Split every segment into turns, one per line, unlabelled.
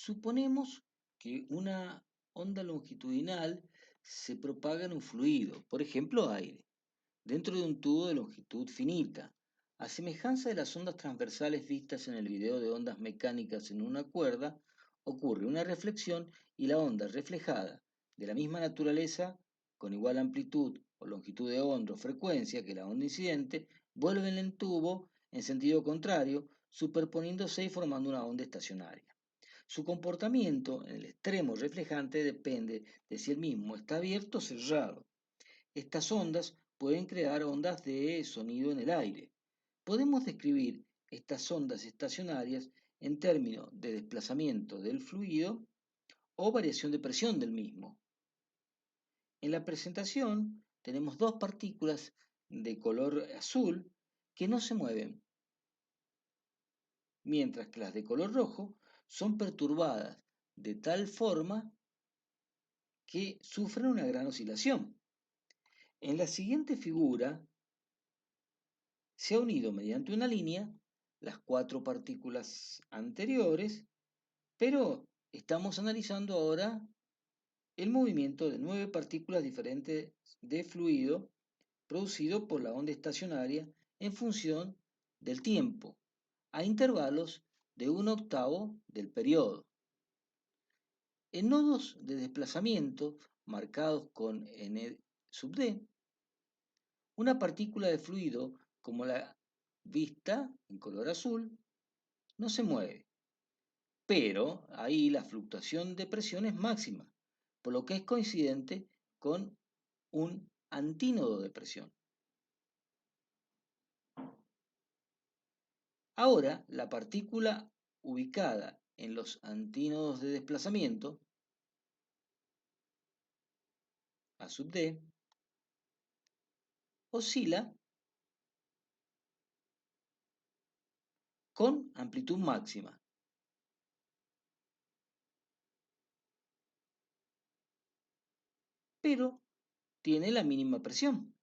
Suponemos que una onda longitudinal se propaga en un fluido, por ejemplo aire, dentro de un tubo de longitud finita. A semejanza de las ondas transversales vistas en el video de ondas mecánicas en una cuerda, ocurre una reflexión y la onda reflejada, de la misma naturaleza, con igual amplitud o longitud de onda o frecuencia que la onda incidente, vuelve en el tubo en sentido contrario, superponiéndose y formando una onda estacionaria. Su comportamiento en el extremo reflejante depende de si el mismo está abierto o cerrado. Estas ondas pueden crear ondas de sonido en el aire. Podemos describir estas ondas estacionarias en términos de desplazamiento del fluido o variación de presión del mismo. En la presentación tenemos dos partículas de color azul que no se mueven, mientras que las de color rojo son perturbadas de tal forma que sufren una gran oscilación. En la siguiente figura se ha unido mediante una línea las cuatro partículas anteriores, pero estamos analizando ahora el movimiento de 9 partículas diferentes de fluido producido por la onda estacionaria en función del tiempo, a intervalos de 1/8 del periodo. En nodos de desplazamiento marcados con n sub d, una partícula de fluido como la vista en color azul no se mueve, pero ahí la fluctuación de presión es máxima, por lo que es coincidente con un antínodo de presión. Ahora, la partícula ubicada en los antínodos de desplazamiento, A sub d, oscila con amplitud máxima, pero tiene la mínima presión,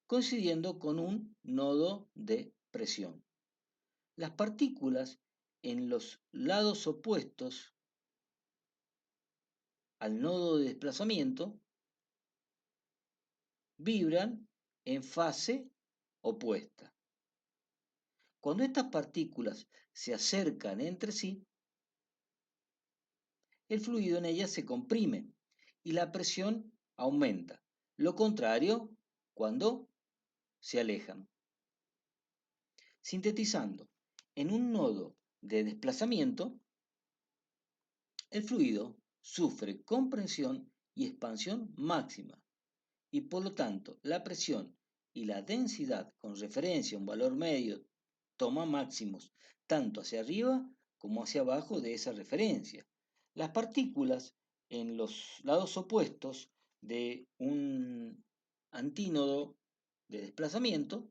coincidiendo con un nodo de presión. Las partículas en los lados opuestos al nodo de desplazamiento vibran en fase opuesta. Cuando estas partículas se acercan entre sí, el fluido en ellas se comprime y la presión aumenta. Lo contrario cuando se alejan. Sintetizando, en un nodo de desplazamiento, el fluido sufre compresión y expansión máxima y por lo tanto la presión y la densidad con referencia a un valor medio toma máximos tanto hacia arriba como hacia abajo de esa referencia. Las partículas en los lados opuestos de un antínodo de desplazamiento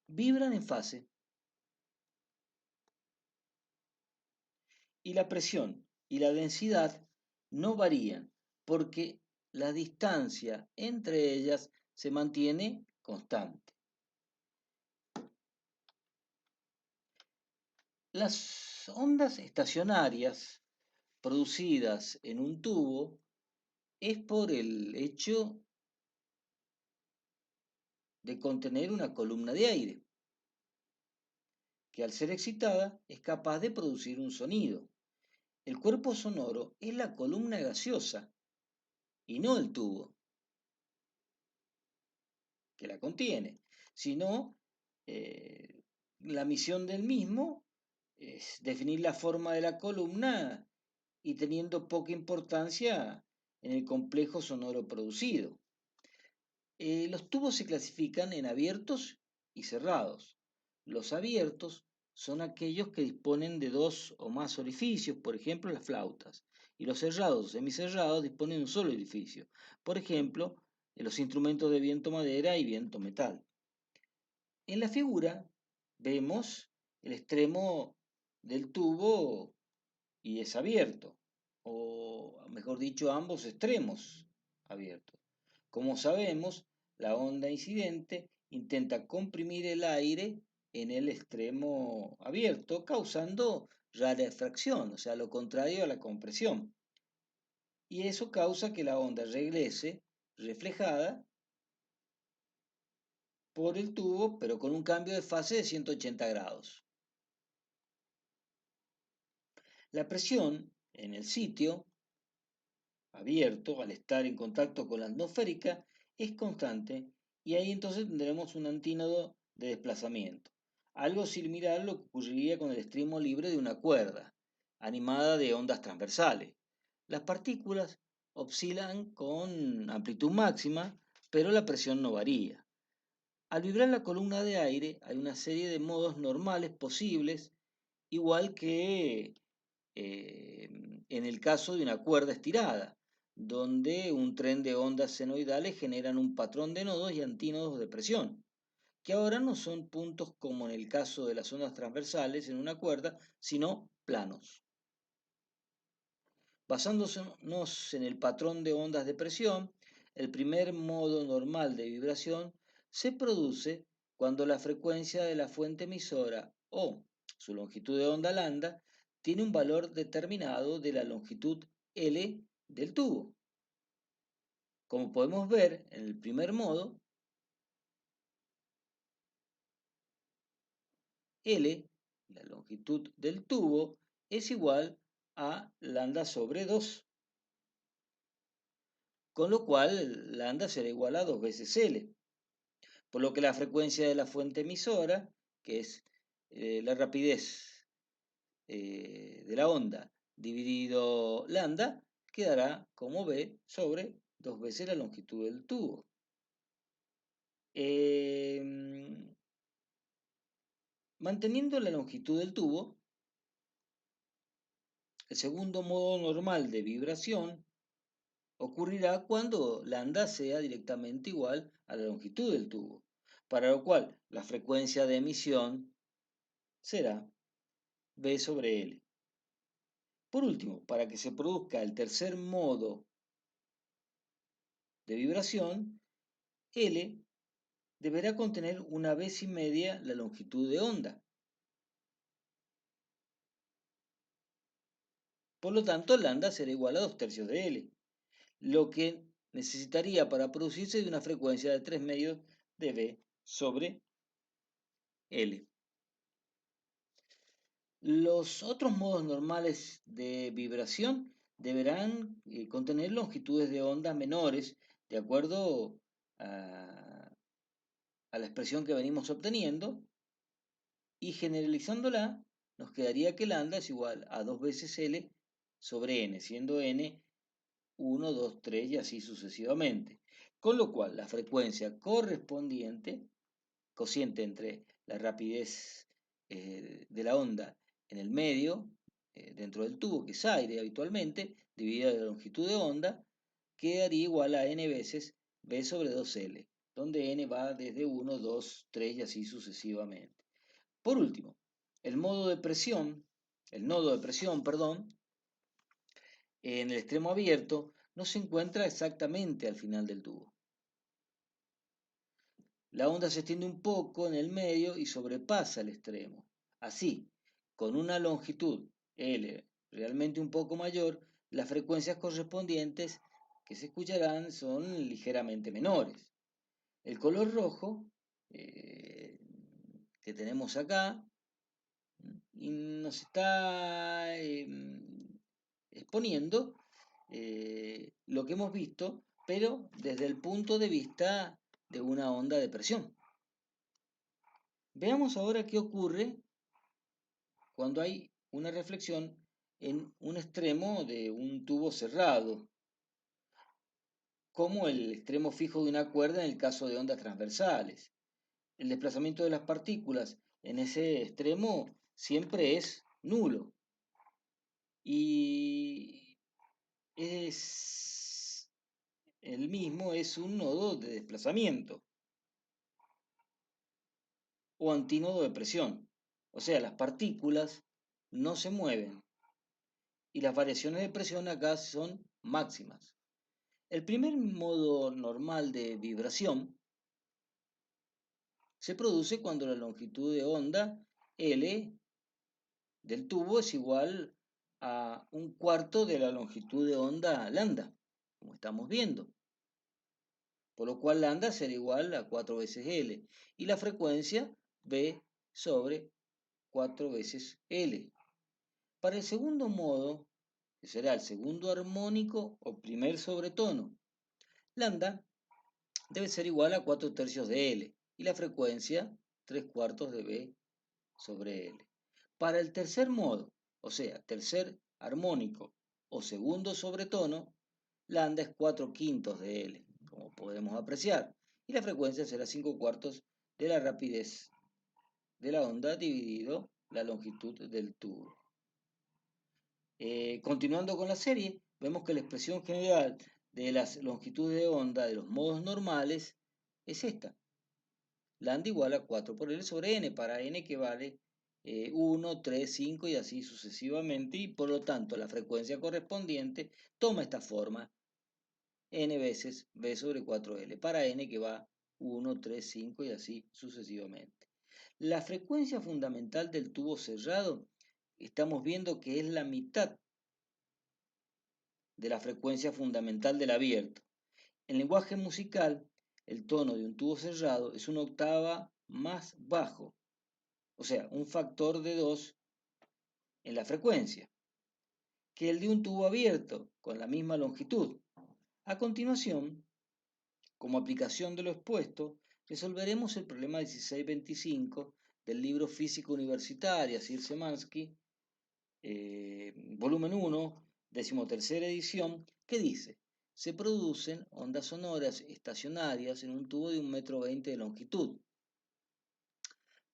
vibran en fase y la presión y la densidad no varían porque la distancia entre ellas se mantiene constante. Las ondas estacionarias producidas en un tubo es por el hecho de contener una columna de aire, que al ser excitada es capaz de producir un sonido. El cuerpo sonoro es la columna gaseosa y no el tubo que la contiene, sino la misión del mismo es definir la forma de la columna y teniendo poca importancia en el complejo sonoro producido. Los tubos se clasifican en abiertos y cerrados. Los abiertos son aquellos que disponen de dos o más orificios, por ejemplo las flautas, y los cerrados o semicerrados disponen de un solo orificio, por ejemplo los instrumentos de viento madera y viento metal. En la figura vemos el extremo del tubo y es abierto, o mejor dicho, ambos extremos abiertos. Como sabemos, la onda incidente intenta comprimir el aire en el extremo abierto, causando rarefacción, o sea, lo contrario a la compresión. Y eso causa que la onda regrese reflejada por el tubo, pero con un cambio de fase de 180 grados. La presión en el sitio abierto, al estar en contacto con la atmosférica, es constante y ahí entonces tendremos un antínodo de desplazamiento. Algo similar a lo que ocurriría con el extremo libre de una cuerda, animada de ondas transversales. Las partículas oscilan con amplitud máxima, pero la presión no varía. Al vibrar la columna de aire hay una serie de modos normales posibles, igual que en el caso de una cuerda estirada, donde un tren de ondas senoidales generan un patrón de nodos y antínodos de presión, que ahora no son puntos como en el caso de las ondas transversales en una cuerda, sino planos. Basándonos en el patrón de ondas de presión, el primer modo normal de vibración se produce cuando la frecuencia de la fuente emisora o su longitud de onda lambda tiene un valor determinado de la longitud L del tubo. Como podemos ver en el primer modo, L, la longitud del tubo, es igual a lambda sobre 2, con lo cual lambda será igual a 2 veces L. Por lo que la frecuencia de la fuente emisora, que es la rapidez de la onda dividido lambda, quedará como B sobre 2 veces la longitud del tubo. Manteniendo la longitud del tubo, el segundo modo normal de vibración ocurrirá cuando lambda sea directamente igual a la longitud del tubo, para lo cual la frecuencia de emisión será B sobre L. Por último, para que se produzca el tercer modo de vibración, L deberá contener una vez y media la longitud de onda. Por lo tanto, lambda será igual a 2/3 de L, lo que necesitaría para producirse de una frecuencia de 3 medios de B sobre L. Los otros modos normales de vibración deberán contener longitudes de onda menores de acuerdo a la expresión que venimos obteniendo y generalizándola nos quedaría que lambda es igual a 2 veces L sobre N, siendo N 1, 2, 3 y así sucesivamente. Con lo cual la frecuencia correspondiente, cociente entre la rapidez de la onda en el medio, dentro del tubo, que es aire habitualmente, dividida la longitud de onda, quedaría igual a n veces B sobre 2L, donde n va desde 1, 2, 3 y así sucesivamente. Por último, el nodo de presión, perdón, en el extremo abierto no se encuentra exactamente al final del tubo. La onda se extiende un poco en el medio y sobrepasa el extremo. Así, con una longitud L realmente un poco mayor, las frecuencias correspondientes que se escucharán son ligeramente menores. El color rojo que tenemos acá y nos está exponiendo lo que hemos visto, pero desde el punto de vista de una onda de presión. Veamos ahora qué ocurre cuando hay una reflexión en un extremo de un tubo cerrado, como el extremo fijo de una cuerda en el caso de ondas transversales. El desplazamiento de las partículas en ese extremo siempre es nulo y es el mismo es un nodo de desplazamiento o antínodo de presión. O sea, las partículas no se mueven y las variaciones de presión acá son máximas. El primer modo normal de vibración se produce cuando la longitud de onda L del tubo es igual a un cuarto de la longitud de onda lambda, como estamos viendo. Por lo cual lambda será igual a 4 veces L. Y la frecuencia B sobre 4 veces L. Para el segundo modo, que será el segundo armónico o primer sobretono, lambda debe ser igual a 4 tercios de L y la frecuencia 3 cuartos de B sobre L. Para el tercer modo, o sea, tercer armónico o segundo sobretono, lambda es 4 quintos de L, como podemos apreciar, y la frecuencia será 5 cuartos de la rapidez de la onda dividido la longitud del tubo. Continuando con la serie, vemos que la expresión general de las longitudes de onda de los modos normales es esta. Lambda igual a 4 por L sobre N, para N que vale 1, 3, 5 y así sucesivamente, y por lo tanto la frecuencia correspondiente toma esta forma, N veces B sobre 4L, para N que va 1, 3, 5 y así sucesivamente. La frecuencia fundamental del tubo cerrado, estamos viendo que es la mitad de la frecuencia fundamental del abierto. En lenguaje musical, el tono de un tubo cerrado es una octava más bajo, o sea, un factor de 2 en la frecuencia, que el de un tubo abierto con la misma longitud. A continuación, como aplicación de lo expuesto, resolveremos el problema 1625 del libro Física Universitaria, Sir Szymanski, volumen 1, 13ª edición, que dice: se producen ondas sonoras estacionarias en un tubo de 1,20 m de longitud.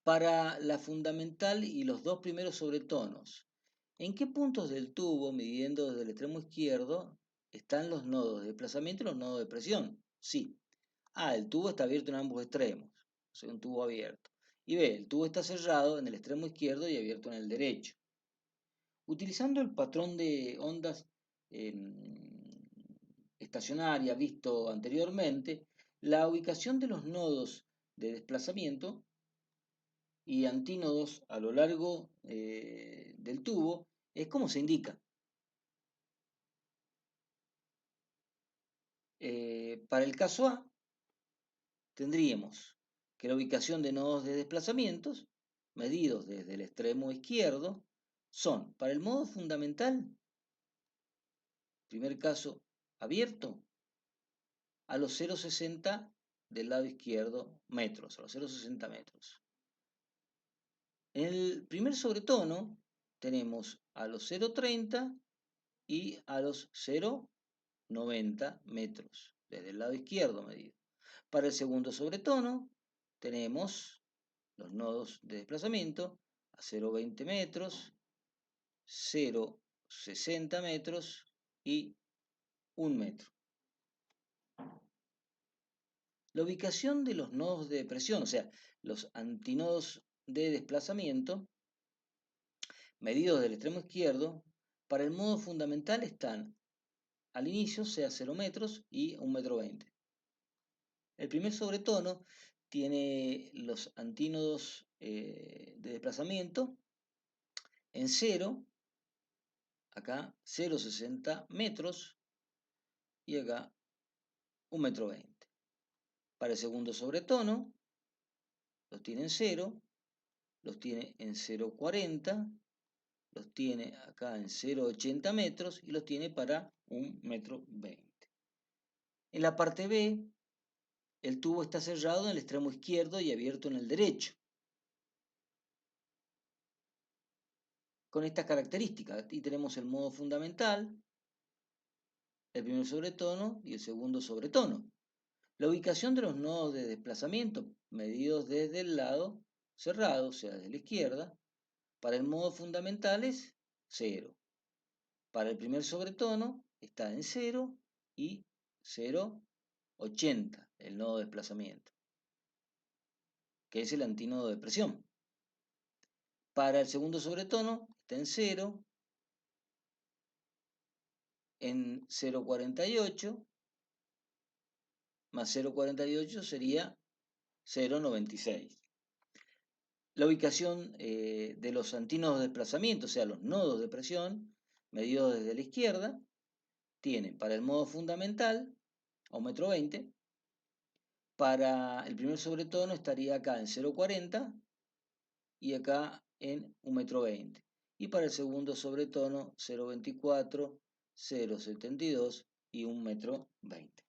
Para la fundamental y los dos primeros sobretonos, ¿en qué puntos del tubo, midiendo desde el extremo izquierdo, están los nodos de desplazamiento y los nodos de presión? Sí. A, el tubo está abierto en ambos extremos, o sea, un tubo abierto. Y B, el tubo está cerrado en el extremo izquierdo y abierto en el derecho. Utilizando el patrón de ondas estacionaria visto anteriormente, la ubicación de los nodos de desplazamiento y antínodos a lo largo del tubo es como se indica. Para el caso A, tendríamos que la ubicación de nodos de desplazamientos, medidos desde el extremo izquierdo, son, para el modo fundamental, primer caso abierto, a los 0,60 del lado izquierdo metros, a los 0,60 metros. En el primer sobretono tenemos a los 0,30 y a los 0,90 metros, desde el lado izquierdo medido. Para el segundo sobretono tenemos los nodos de desplazamiento a 0,20 metros, 0,60 metros y 1 metro. La ubicación de los nodos de presión, o sea, los antinodos de desplazamiento, medidos del extremo izquierdo, para el modo fundamental están al inicio, sea 0 metros y 1,20 m. El primer sobretono tiene los antínodos de desplazamiento en 0, acá 0,60 metros y acá 1,20 m. Para el segundo sobretono, los tiene en 0, los tiene en 0,40, los tiene acá en 0,80 metros y los tiene para 1,20 m. En la parte B, el tubo está cerrado en el extremo izquierdo y abierto en el derecho, con estas características. Aquí tenemos el modo fundamental, el primer sobretono y el segundo sobretono. La ubicación de los nodos de desplazamiento, medidos desde el lado cerrado, o sea, desde la izquierda, para el modo fundamental es 0. Para el primer sobretono está en 0 y 0,80, el nodo de desplazamiento, que es el antínodo de presión. Para el segundo sobretono está en 0, en 0,48, más 0,48 sería 0,96. la ubicación de los antínodos de desplazamiento, o sea, los nodos de presión, medidos desde la izquierda, tiene para el modo fundamental a 1,20 m, para el primer sobretono estaría acá en 0,40 y acá en 1,20 m. Y para el segundo sobretono 0,24, 0,72 y 1,20 m.